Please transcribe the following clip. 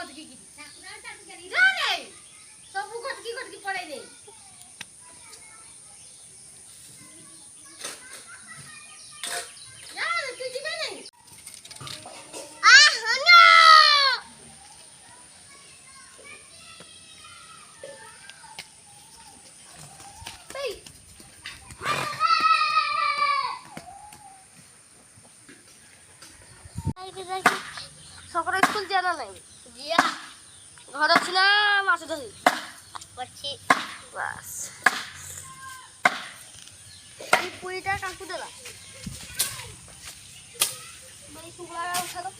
কতকি কি জানে সবু কতকি পড়াই দে সকালে স্কুল যাওয়া নাই জিয়া ঘর আছে না মাছ ধরি করছি বাস এই পুরিটা কাকু দেলা বলি শুকলা উঠা দাও